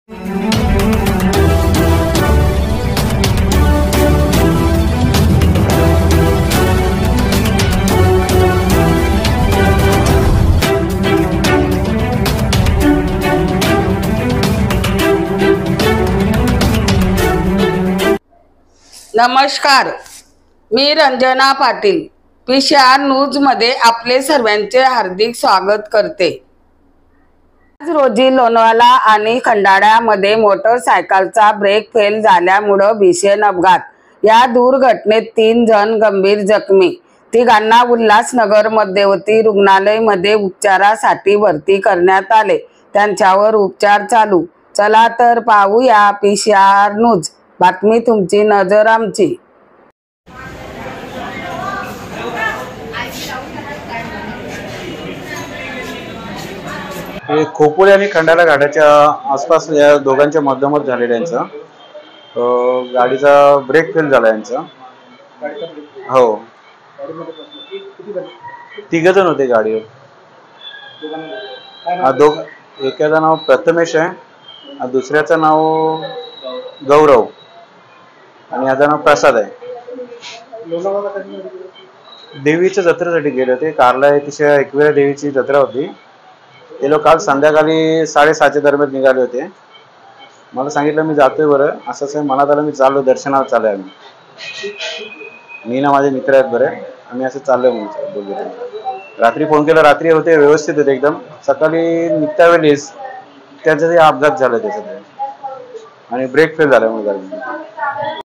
नमस्कार, मी Ranjana Patil PCR news मध्ये आपले सर्वांचे हार्दिक स्वागत करते। आज रोजी लोणावळा आणि खंडाळ्यामध्ये मोटरसायकलचा ब्रेक फेल झाल्यामुळे भीषण अपघात। या दुर्घटनेत 3 जण गंभीर जखमी, तिघांना उल्हासनगर मध्यवर्ती रुग्णालयामध्ये उपचारासाठी भरती करण्यात आले। त्यांच्यावर उपचार चालू। चला तर पाहूया पीसीआर न्यूज, बातमी तुमची नजर आमची। खोपोली आणि खंडाळा घाटाच्या आसपास या दोघांच्या मध्यमत झालेल्यांचा गाडीचा ब्रेक फेल झाला यांचा। हो, 3 जण होते गाडीवर। एकाचं नाव प्रथमेश आहे, दुसऱ्याचं नाव गौरव आणि याचं नाव प्रसाद आहे। देवीच्या जत्रेसाठी गेले होते। कारला तिच्या एकविरा देवीची जत्रा होती। ते लोक काल संध्याकाळी 6:30च्या दरम्यान निघाले होते। मला सांगितलं मी जातोय बरं, असं मनात आलं, मी चाललो दर्शनाला चाललोय आम्ही, मी ना माझे मित्र आहेत बरे, आम्ही असं चाललोय म्हणून बोललो। रात्री फोन केला, रात्री होते व्यवस्थित होते एकदम। सकाळी निघता वेळेस त्याचा अपघात झाला त्याच्यात आणि ब्रेक फेल झाल्यामुळे गाडी।